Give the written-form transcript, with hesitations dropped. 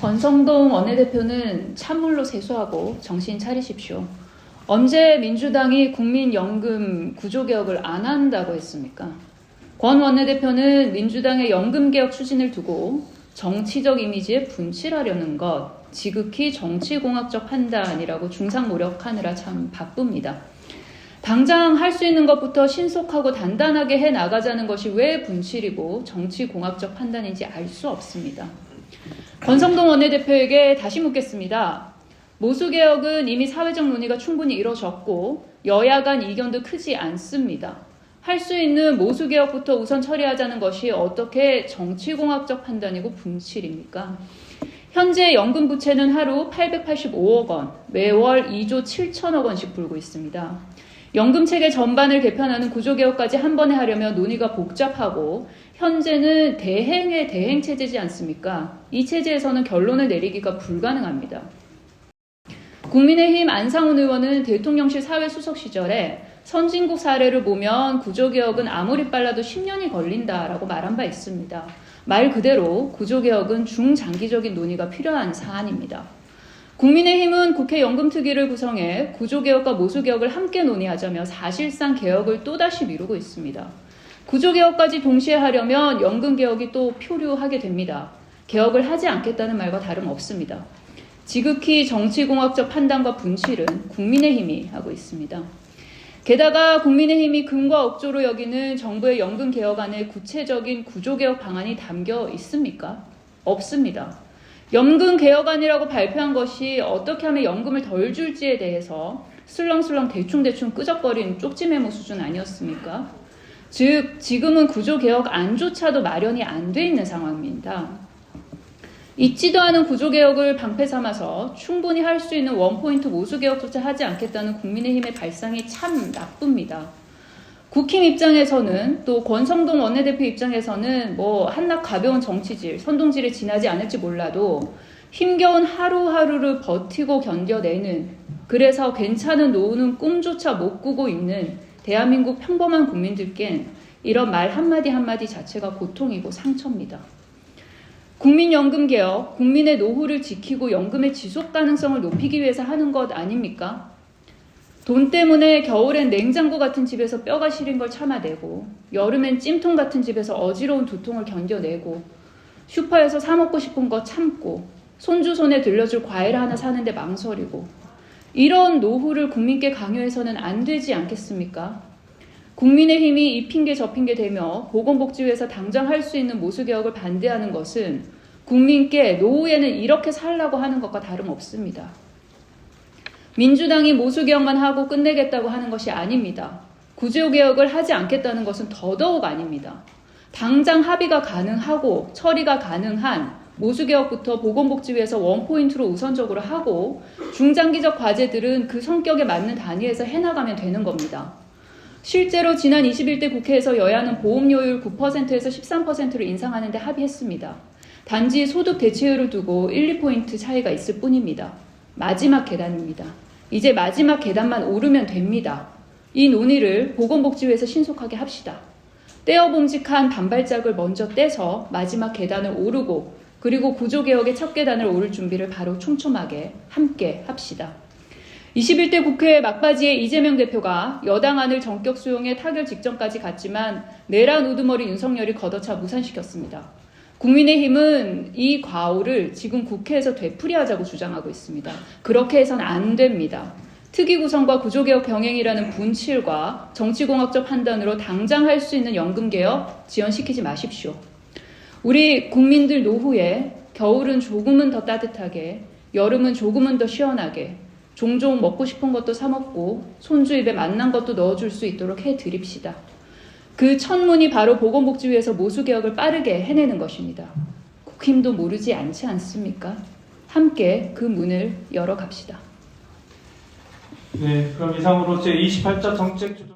권성동 원내대표는 찬물로 세수하고 정신 차리십시오. 언제 민주당이 국민연금 구조개혁을 안 한다고 했습니까? 권 원내대표는 민주당의 연금개혁 추진을 두고 정치적 이미지에 분칠하려는 것, 지극히 정치공학적 판단이라고 중상 노력하느라 참 바쁩니다. 당장 할 수 있는 것부터 신속하고 단단하게 해나가자는 것이 왜 분칠이고 정치공학적 판단인지 알 수 없습니다. 권성동 원내대표에게 다시 묻겠습니다. 모수개혁은 이미 사회적 논의가 충분히 이뤄졌고 여야 간 이견도 크지 않습니다. 할 수 있는 모수개혁부터 우선 처리하자는 것이 어떻게 정치공학적 판단이고 분칠입니까? 현재 연금 부채는 하루 885억 원, 매월 2조 7천억 원씩 불고 있습니다. 연금체계 전반을 개편하는 구조개혁까지 한 번에 하려면 논의가 복잡하고 현재는 대행의 대행체제지 않습니까? 이 체제에서는 결론을 내리기가 불가능합니다. 국민의힘 안상훈 의원은 대통령실 사회수석 시절에 선진국 사례를 보면 구조개혁은 아무리 빨라도 10년이 걸린다라고 말한 바 있습니다. 말 그대로 구조개혁은 중장기적인 논의가 필요한 사안입니다. 국민의힘은 국회 연금특위를 구성해 구조개혁과 모수개혁을 함께 논의하자며 사실상 개혁을 또다시 미루고 있습니다. 구조개혁까지 동시에 하려면 연금개혁이 또 표류하게 됩니다. 개혁을 하지 않겠다는 말과 다름없습니다. 지극히 정치공학적 판단과 분칠은 국민의힘이 하고 있습니다. 게다가 국민의힘이 금과 억조로 여기는 정부의 연금개혁안에 구체적인 구조개혁 방안이 담겨 있습니까? 없습니다. 연금개혁안이라고 발표한 것이 어떻게 하면 연금을 덜 줄지에 대해서 술렁술렁 대충대충 끄적거리는 쪽지 메모 수준 아니었습니까? 즉 지금은 구조개혁안조차도 마련이 안 돼 있는 상황입니다. 있지도 않은 구조개혁을 방패 삼아서 충분히 할 수 있는 원포인트 모수개혁조차 하지 않겠다는 국민의힘의 발상이 참 나쁩니다. 국힘 입장에서는 또 권성동 원내대표 입장에서는 한낱 가벼운 정치질, 선동질에 지나지 않을지 몰라도 힘겨운 하루하루를 버티고 견뎌내는, 그래서 괜찮은 노후는 꿈조차 못 꾸고 있는 대한민국 평범한 국민들께는 이런 말 한마디 한마디 자체가 고통이고 상처입니다. 국민연금개혁, 국민의 노후를 지키고 연금의 지속 가능성을 높이기 위해서 하는 것 아닙니까? 돈 때문에 겨울엔 냉장고 같은 집에서 뼈가 시린 걸 참아내고 여름엔 찜통 같은 집에서 어지러운 두통을 견뎌내고 슈퍼에서 사 먹고 싶은 거 참고 손주 손에 들려줄 과일 하나 사는데 망설이고 이런 노후를 국민께 강요해서는 안 되지 않겠습니까? 국민의힘이 이 핑계 저 핑계 대며 보건복지위에서 당장 할 수 있는 모수개혁을 반대하는 것은 국민께 노후에는 이렇게 살라고 하는 것과 다름없습니다. 민주당이 모수개혁만 하고 끝내겠다고 하는 것이 아닙니다. 구조개혁을 하지 않겠다는 것은 더더욱 아닙니다. 당장 합의가 가능하고 처리가 가능한 모수개혁부터 보건복지위에서 원포인트로 우선적으로 하고 중장기적 과제들은 그 성격에 맞는 단위에서 해나가면 되는 겁니다. 실제로 지난 21대 국회에서 여야는 보험료율 9%에서 13%를 인상하는 데 합의했습니다. 단지 소득 대체율을 두고 1, 2포인트 차이가 있을 뿐입니다. 마지막 계단입니다. 이제 마지막 계단만 오르면 됩니다. 이 논의를 보건복지위에서 신속하게 합시다. 떼어봄직한 반발짝을 먼저 떼서 마지막 계단을 오르고 그리고 구조개혁의 첫 계단을 오를 준비를 바로 촘촘하게 함께 합시다. 21대 국회 막바지에 이재명 대표가 여당안을 전격 수용해 타결 직전까지 갔지만 내란 우두머리 윤석열이 걷어차 무산시켰습니다. 국민의힘은 이 과오를 지금 국회에서 되풀이하자고 주장하고 있습니다. 그렇게 해서는 안 됩니다. 특위 구성과 구조개혁 병행이라는 분칠과 정치공학적 판단으로 당장 할 수 있는 연금개혁 지연시키지 마십시오. 우리 국민들 노후에 겨울은 조금은 더 따뜻하게, 여름은 조금은 더 시원하게, 종종 먹고 싶은 것도 사 먹고 손주 입에 맛난 것도 넣어줄 수 있도록 해드립시다. 그 첫문이 바로 보건복지위에서 모수개혁을 빠르게 해내는 것입니다. 국힘도 모르지 않지 않습니까? 함께 그 문을 열어갑시다. 네, 그럼 이상으로 제28차 정책주도